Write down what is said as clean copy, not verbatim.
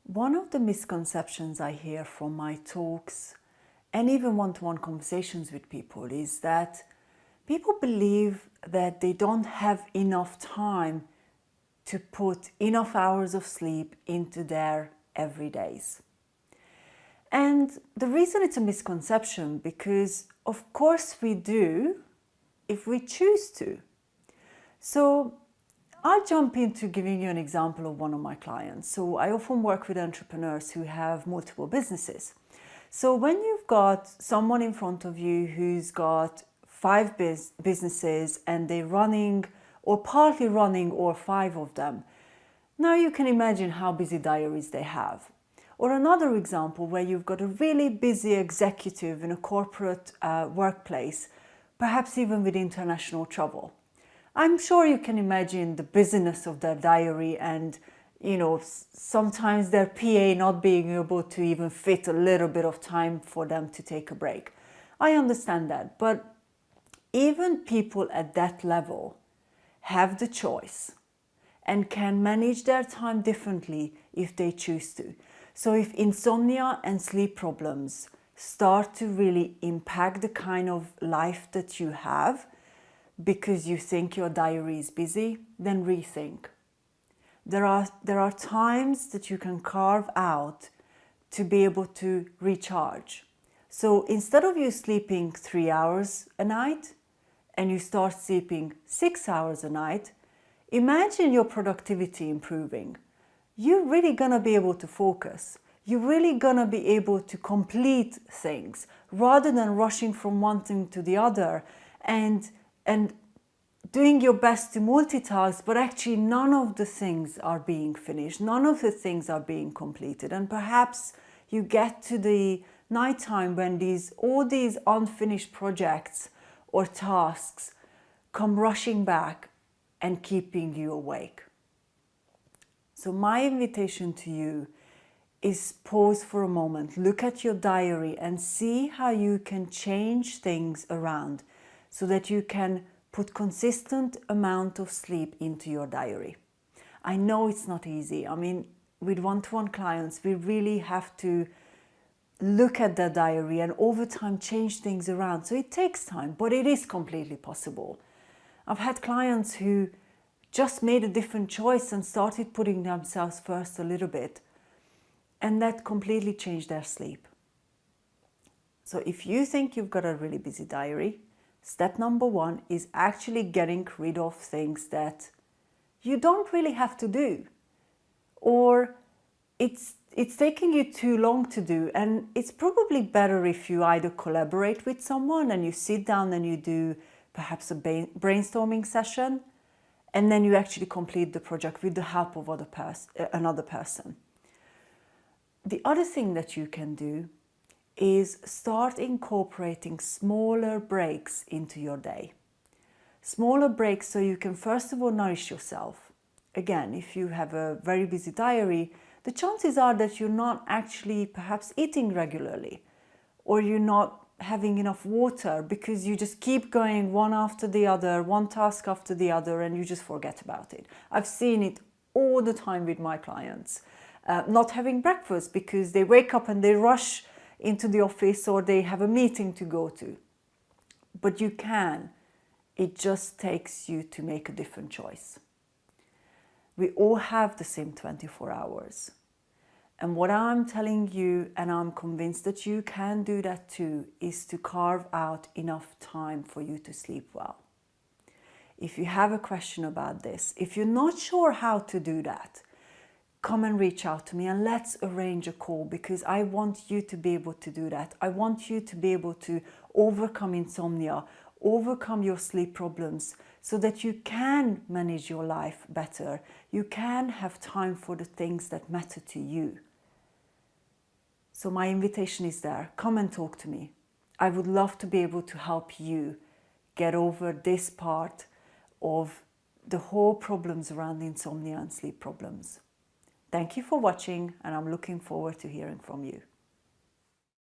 One of the misconceptions I hear from my talks and even one-to-one conversations with people is that people believe that they don't have enough time to put enough hours of sleep into their everydays. And the reason it's a misconception, because of course we do if we choose to. So I'll jump into giving you an example of one of my clients. So I often work with entrepreneurs who have multiple businesses. So when you've got someone in front of you who's got 5 businesses and they're running or partly running all 5 of them, now you can imagine how busy diaries they have. Or another example where you've got a really busy executive in a corporate workplace, perhaps even with international travel. I'm sure you can imagine the busyness of their diary and, sometimes their PA not being able to even fit a little bit of time for them to take a break. I understand that, but even people at that level have the choice and can manage their time differently if they choose to. So if insomnia and sleep problems start to really impact the kind of life that you have because you think your diary is busy, then rethink. There are times that you can carve out to be able to recharge. So instead of you sleeping 3 hours a night and you start sleeping 6 hours a night, imagine your productivity improving. You're really gonna be able to focus. You're really gonna be able to complete things rather than rushing from one thing to the other and doing your best to multitask, but actually none of the things are being finished. None of the things are being completed. And perhaps you get to the nighttime when all these unfinished projects or tasks come rushing back and keeping you awake. So my invitation to you is pause for a moment, look at your diary and see how you can change things around so that you can put consistent amount of sleep into your diary. I know it's not easy. I mean, with one-to-one clients, we really have to look at their diary and over time change things around. So it takes time, but it is completely possible. I've had clients who just made a different choice and started putting themselves first a little bit, and that completely changed their sleep. So if you think you've got a really busy diary, step number 1 is actually getting rid of things that you don't really have to do, or it's taking you too long to do. And it's probably better if you either collaborate with someone and you sit down and you do perhaps a brainstorming session, and then you actually complete the project with the help of another person. The other thing that you can do is start incorporating smaller breaks into your day. Smaller breaks so you can first of all nourish yourself. Again, if you have a very busy diary, the chances are that you're not actually perhaps eating regularly, or you're not having enough water because you just keep going one after the other, one task after the other, and you just forget about it. I've seen it all the time with my clients. Not having breakfast because they wake up and they rush into the office or they have a meeting to go to. But you can. It just takes you to make a different choice. We all have the same 24 hours. And what I'm telling you, and I'm convinced that you can do that too, is to carve out enough time for you to sleep well. If you have a question about this, if you're not sure how to do that, come and reach out to me and let's arrange a call, because I want you to be able to do that. I want you to be able to overcome insomnia, overcome your sleep problems so that you can manage your life better. You can have time for the things that matter to you. So my invitation is there. Come and talk to me. I would love to be able to help you get over this part of the whole problems around insomnia and sleep problems. Thank you for watching, and I'm looking forward to hearing from you.